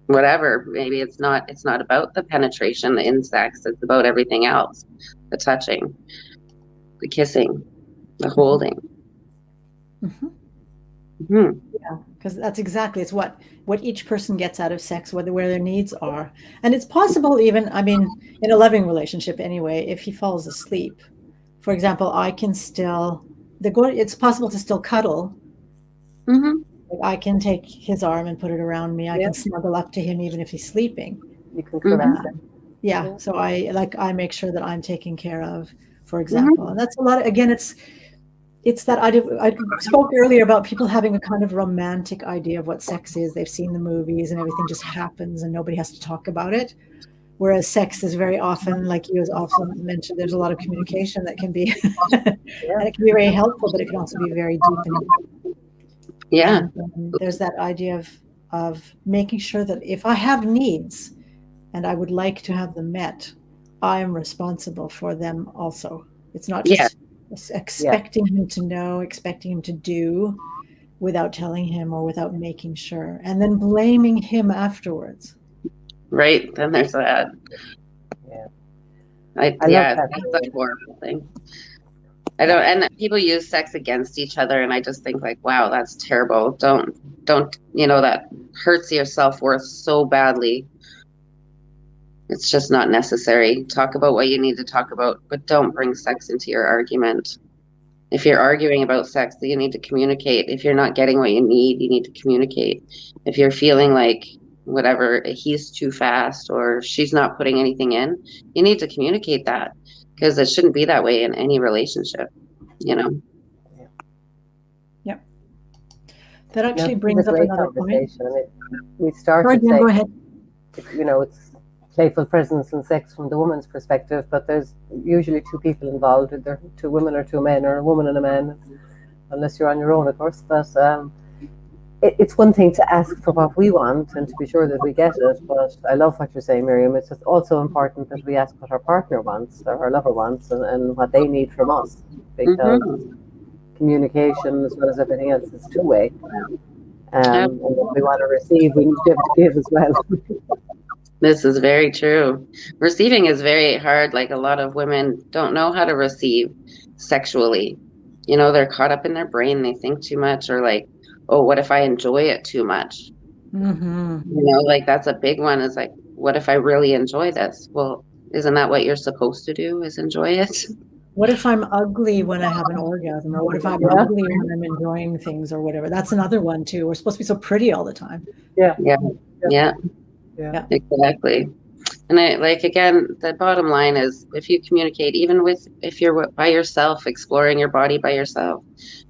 S3: whatever. Maybe it's not about the penetration, the sex. It's about everything else, the touching, the kissing, the holding.
S1: Yeah, because that's exactly, it's what each person gets out of sex, where their needs are. And it's possible even, I mean, in a loving relationship anyway, if he falls asleep, for example, I can still, it's possible to still cuddle. Like I can take his arm and put it around me. I can snuggle up to him even if he's sleeping.
S2: You can caress him.
S1: Yeah. So I make sure that I'm taken care of, for example. And that's a lot of, again, it's that I spoke earlier about people having a kind of romantic idea of what sex is. They've seen the movies and everything just happens and nobody has to talk about it. Whereas sex is very often, like you also mentioned, there's a lot of communication that can be, and it can be very helpful, but it can also be very deepening.
S3: Yeah.
S1: And there's that idea of making sure that if I have needs and I would like to have them met, I am responsible for them also. It's not just expecting him to know, expecting him to do without telling him or without making sure, and then blaming him afterwards.
S3: Right. Then there's that.
S2: Yeah.
S3: I love that. That's a horrible thing. And people use sex against each other, and I just think like, wow, that's terrible. Don't, you know, that hurts your self-worth so badly. It's just not necessary. Talk about what you need to talk about, but don't bring sex into your argument. If you're arguing about sex, you need to communicate. If you're not getting what you need to communicate. If you're feeling like whatever, he's too fast or she's not putting anything in, you need to communicate that, because it shouldn't be that way in any relationship, you know?
S1: Yep. That actually brings up another point.
S2: I mean, we started saying, go ahead. You know, it's playful presence and sex from the woman's perspective, but there's usually two people involved. Either two women or two men, or a woman and a man, unless you're on your own, of course. But it's one thing to ask for what we want and to be sure that we get it. But I love what you're saying, Miriam. It's just also important that we ask what our partner wants, or our lover wants, and what they need from us, because communication, as well as everything else, is two-way. And if we want to receive, we need to be able to give as well.
S3: This is very true. Receiving is very hard. Like a lot of women don't know how to receive sexually. You know, they're caught up in their brain. They think too much, or like, oh, what if I enjoy it too much? You know, like that's a big one, is like, what if I really enjoy this? Well, isn't that what you're supposed to do, is enjoy it?
S1: What if I'm ugly when I have an orgasm? Or what if I'm ugly when I'm enjoying things, or whatever? That's another one too. We're supposed to be so pretty all the time.
S3: Yeah. Exactly. And again, the bottom line is, if you communicate, even if you're by yourself, exploring your body by yourself,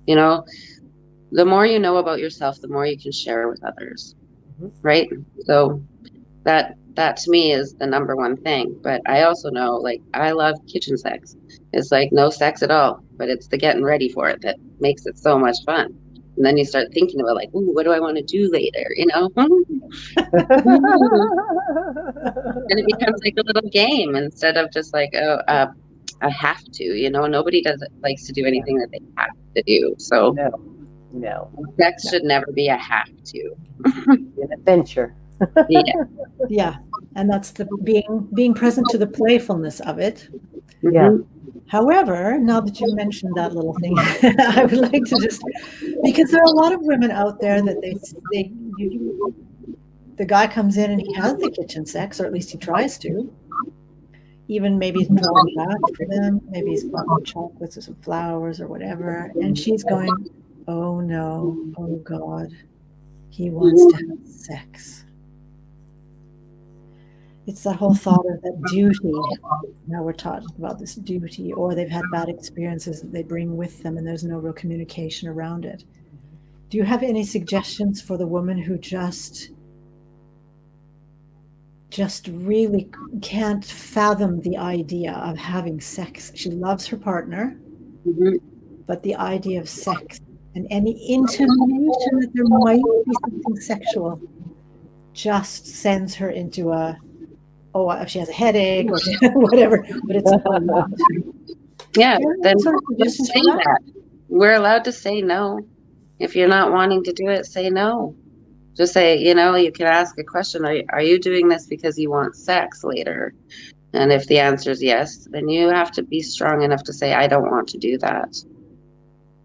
S3: you know, the more you know about yourself, the more you can share with others. Right. So that to me is the number one thing. But I also know, like, I love kitchen sex. It's like no sex at all, but it's the getting ready for it that makes it so much fun. And then you start thinking about like, ooh, what do I want to do later? You know? And it becomes like a little game instead of just like, I have to, you know, nobody likes to do anything that they have to do. So
S2: no.
S3: Sex should never be a have to.
S2: An adventure.
S1: Yeah. And that's the being present to the playfulness of it.
S2: Yeah.
S1: However, now that you mentioned that little thing, I would like to just, because there are a lot of women out there that the guy comes in and he has the kitchen sex, or at least he tries to. Even maybe he's drawing back for them. Maybe he's bought them chocolates or some flowers or whatever. And she's going, oh no, oh God, he wants to have sex. It's that whole thought of that duty. Now we're taught about this duty, or they've had bad experiences that they bring with them and there's no real communication around it. Do you have any suggestions for the woman who just really can't fathom the idea of having sex? She loves her partner, but the idea of sex and any intimation that there might be something sexual just sends her into if she has a headache or whatever, but it's a lot.
S3: Yeah, then just say that. We're allowed to say no. If you're not wanting to do it, say no. Just say, you can ask a question. Are you doing this because you want sex later? And if the answer is yes, then you have to be strong enough to say, I don't want to do that.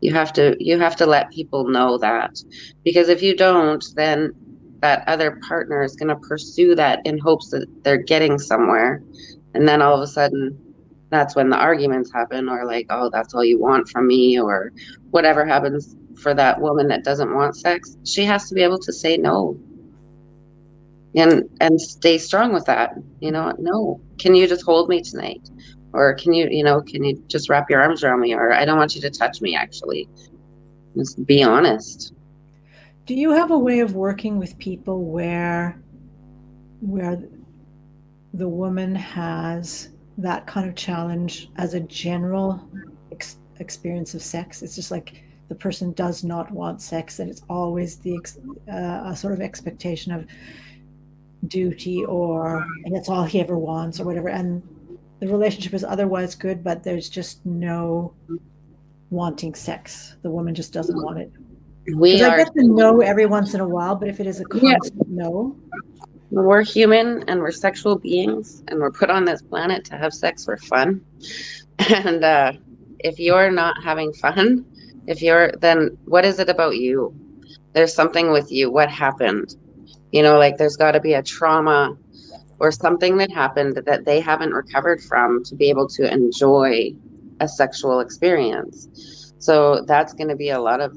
S3: You have to let people know that, because if you don't, then that other partner is going to pursue that in hopes that they're getting somewhere. And then all of a sudden, that's when the arguments happen, or like, oh, that's all you want from me, or whatever happens for that woman that doesn't want sex. She has to be able to say no and stay strong with that. No, can you just hold me tonight? Or can you just wrap your arms around me? Or I don't want you to touch me, actually. Just be honest.
S1: Do you have a way of working with people where the woman has that kind of challenge as a general experience of sex? It's just like the person does not want sex, and it's always a sort of expectation of duty, and that's all he ever wants, or whatever. And the relationship is otherwise good, but there's just no wanting sex. The woman just doesn't want it. I get the no every once in a while, but if it is a constant no.
S3: We're human and we're sexual beings, and we're put on this planet to have sex for fun. And if you're not having fun, then what is it about you? There's something with you. What happened? There's got to be a trauma or something that happened that they haven't recovered from to be able to enjoy a sexual experience. So that's going to be a lot of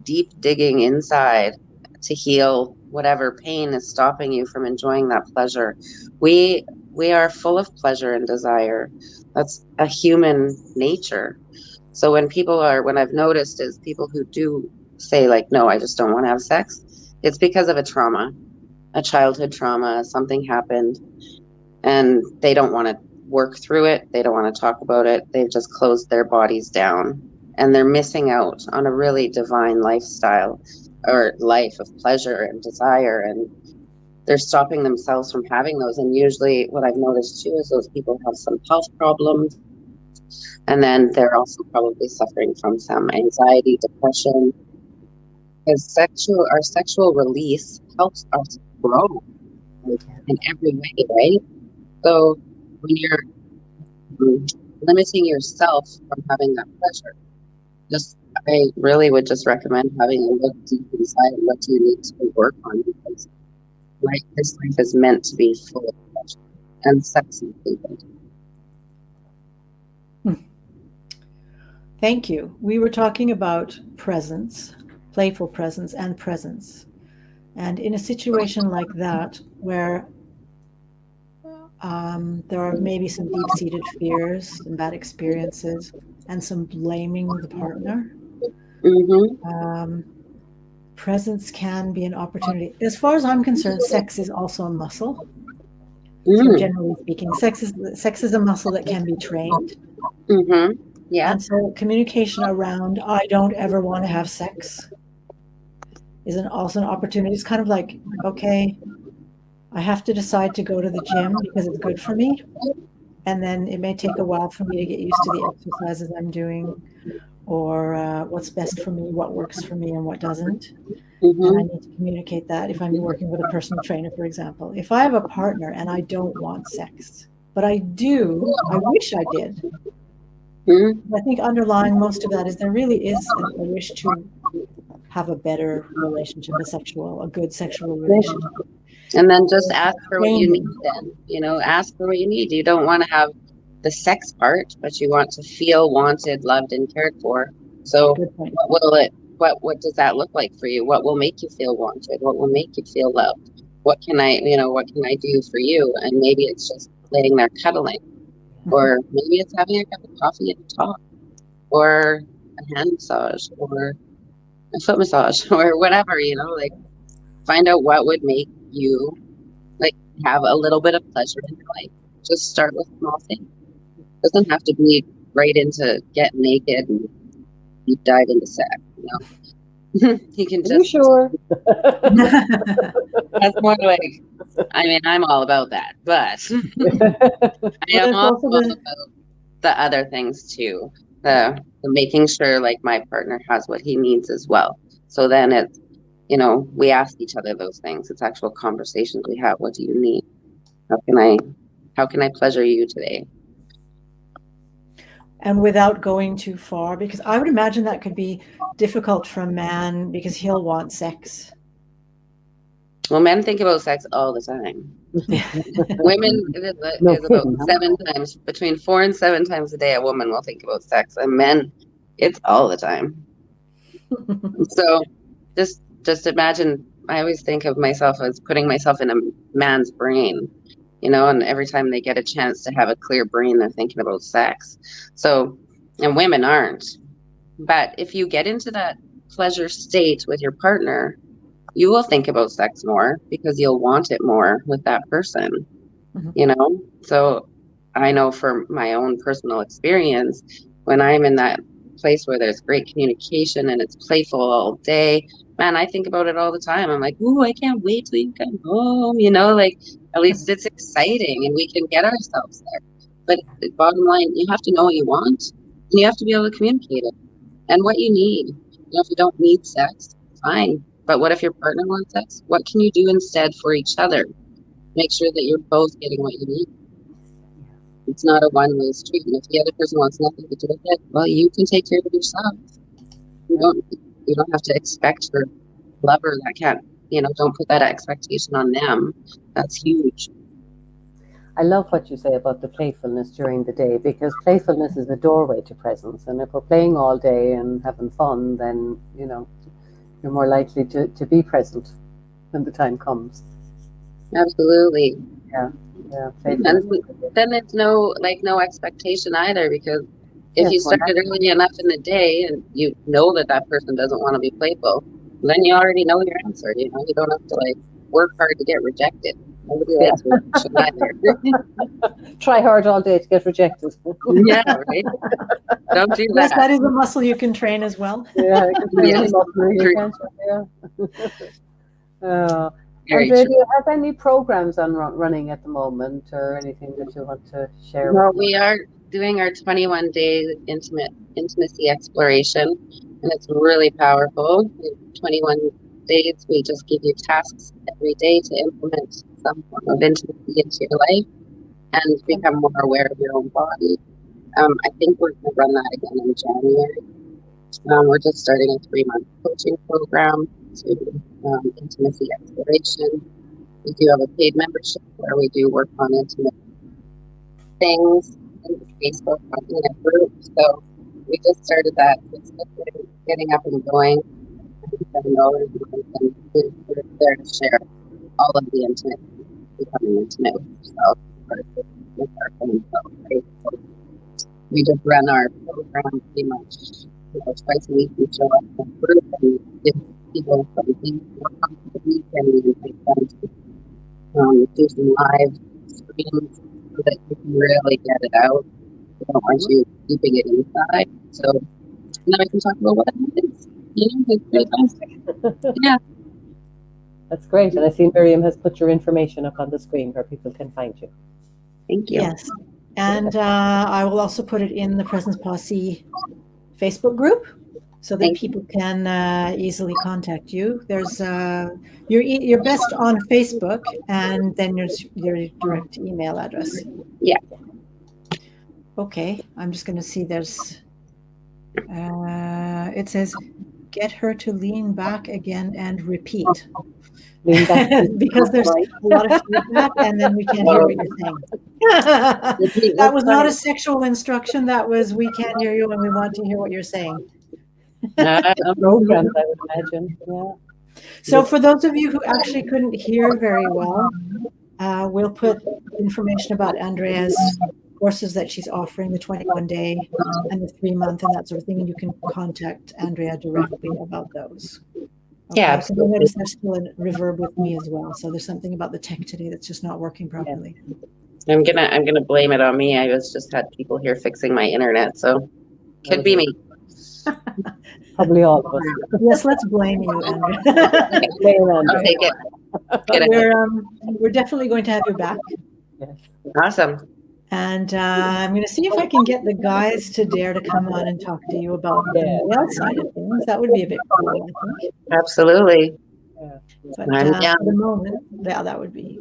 S3: deep digging inside to heal whatever pain is stopping you from enjoying that pleasure. We are full of pleasure and desire. That's a human nature. So when I've noticed is people who do say like, no, I just don't want to have sex, it's because of a trauma, a childhood trauma, something happened, and they don't want to work through it. They don't want to talk about it. They've just closed their bodies down, and they're missing out on a really divine lifestyle or life of pleasure and desire, and they're stopping themselves from having those. And usually what I've noticed too is those people have some health problems, and then they're also probably suffering from some anxiety, depression, because our sexual release helps us grow in every way, right? So when you're limiting yourself from having that pleasure, I really would just recommend having a look deep inside and what do you need to work on, because this life is meant to be full of pleasure and sex included.
S1: Thank you. We were talking about presence, playful presence, and presence. And in a situation like that, where there are maybe some deep-seated fears, some bad experiences, and some blaming the partner, presence can be an opportunity. As far as I'm concerned, sex is also a muscle. So generally speaking, sex is a muscle that can be trained.
S3: Yeah.
S1: And so communication around I don't ever want to have sex is also an opportunity. It's kind of like, okay, I have to decide to go to the gym because it's good for me. And then it may take a while for me to get used to the exercises I'm doing, or what's best for me, what works for me and what doesn't. And I need to communicate that if I'm working with a personal trainer, for example. If I have a partner and I don't want sex, but I wish I did. I think underlying most of that is there really is a wish to have a better relationship, a good sexual relationship.
S3: And then just ask for what you need then. Ask for what you need. You don't want to have the sex part, but you want to feel wanted, loved, and cared for. So what does that look like for you? What will make you feel wanted? What will make you feel loved? what can I do for you? And maybe it's just laying there cuddling, or maybe it's having a cup of coffee and a talk, or a hand massage, or a foot massage, or whatever, like find out what would make you like have a little bit of pleasure in your life. Just start with small things. It doesn't have to be right into get naked and deep dive into sex, You can just.
S2: Are you sure?
S3: That's more like, I'm all about that, but I am also all about the other things too. The making sure like my partner has what he needs as well. So then it's, we ask each other those things. It's actual conversations we have. What do you need? How can I pleasure you today?
S1: And without going too far, because I would imagine that could be difficult for a man because he'll want sex.
S3: Well, men think about sex all the time. Women, is about 7 times, between 4 and 7 times a day, a woman will think about sex. And men, it's all the time. So just imagine, I always think of myself as putting myself in a man's brain, and every time they get a chance to have a clear brain, they're thinking about sex. So, and women aren't. But if you get into that pleasure state with your partner, you will think about sex more because you'll want it more with that person, So I know from my own personal experience, when I'm in that place where there's great communication and it's playful all day, man, I think about it all the time. I'm like, ooh, I can't wait till you come home, like at least it's exciting and we can get ourselves there. But the bottom line, you have to know what you want and you have to be able to communicate it and what you need. If you don't need sex, fine. But what if your partner wants sex? What can you do instead for each other? Make sure that you're both getting what you need. It's not a one-way street. And if the other person wants nothing to do with it, well, you can take care of yourself. You don't have to expect your lover that can't, don't put that expectation on them. That's huge.
S2: I love what you say about the playfulness during the day, because playfulness is the doorway to presence. And if we're playing all day and having fun, then, you're more likely to be present when the time comes.
S3: Absolutely.
S2: Yeah.
S3: And then it's no expectation either, because if you started early enough in the day and you know that person doesn't want to be playful, then you already know your answer. You don't have to work hard to get rejected. Nobody likes rejection either.
S2: Try hard all day to get rejected.
S3: Yeah, right. Don't do that.
S1: Yes, that is a muscle you can train as well.
S2: Yeah, it can be any muscle you can. Yeah. Andrea, do you have any programs on running at the moment, or anything that you want to share?
S3: Well, we are doing our 21-day intimacy exploration, and it's really powerful. In 21 days, we just give you tasks every day to implement some form of intimacy into your life and become more aware of your own body. I think we're going to run that again in January. We're just starting a 3-month coaching program to intimacy exploration. We do have a paid membership where we do work on intimate things in Facebook in a group. So we just started that. It's getting up and going. $7 and we're there to share all of the intimate, becoming intimate with yourself, with our own self. Right? So we just run our program pretty much twice a week. We show up in a group and give people something more comfortable, and we invite them to do some live streams so that you can really get it out. We don't want you keeping it inside. So now we can talk about what it is. It's fantastic. Yeah.
S2: That's great. And I see Miriam has put your information up on the screen where people can find you.
S3: Thank you.
S1: Yes. And I will also put it in the Presence Posse Facebook group so that people can easily contact you. There's you're best on Facebook, and then there's your direct email address.
S3: Yeah.
S1: Okay. I'm just going to see there's it says get her to lean back again and repeat. Because there's a lot of feedback and then we can't hear what you're saying. That was not a sexual instruction. That was, we can't hear you and we want to hear what you're saying.
S2: Programs, I would imagine. Yeah.
S1: So for those of you who actually couldn't hear very well, we'll put information about Andrea's courses that she's offering, the 21-day and the 3-month and that sort of thing, and you can contact Andrea directly about those. Okay?
S3: Yeah,
S1: Because I noticed there's still a reverb with me as well, so there's something about the tech today that's just not working properly.
S3: I'm gonna blame it on me. I just had people here fixing my internet, so could be me.
S2: Probably all of us.
S1: Yes, let's blame you, Andrea.
S3: I'll take it.
S1: But we're definitely going to have you back.
S2: Yes.
S3: Awesome.
S1: And I'm going to see if I can get the guys to dare to come on and talk to you about the male side of things. That would be a bit cool, I think.
S3: Absolutely.
S2: Yeah.
S1: But for the moment, yeah, that would be.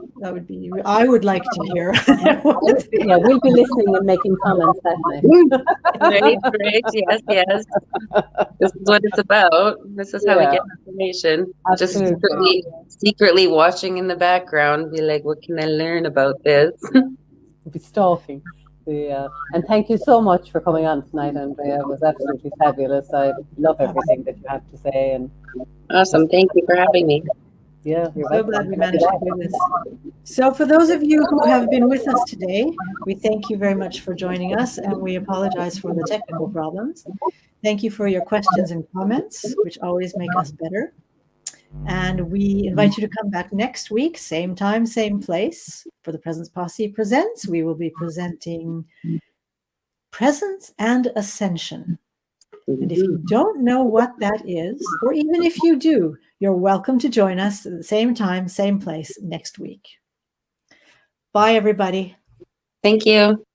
S1: I would like to hear.
S2: Yeah, we'll be listening and making comments that night.
S3: Great. Yes. This is what it's about. This is how we get information.
S2: Absolutely.
S3: Just secretly watching in the background, be like, what can I learn about this?
S2: Be stalking. And thank you so much for coming on tonight, Andrea. It was absolutely fabulous. I love everything that you have to say. And
S3: awesome. Thank you for having me.
S2: Yeah, you're
S1: so glad we managed to do this. So for those of you who have been with us today, we thank you very much for joining us, and we apologize for the technical problems. Thank you for your questions and comments, which always make us better. And we invite you to come back next week, same time, same place, for the Presence Posse Presents. We will be presenting Presence and Ascension. And if you don't know what that is, or even if you do, you're welcome to join us at the same time, same place next week. Bye, everybody.
S3: Thank you.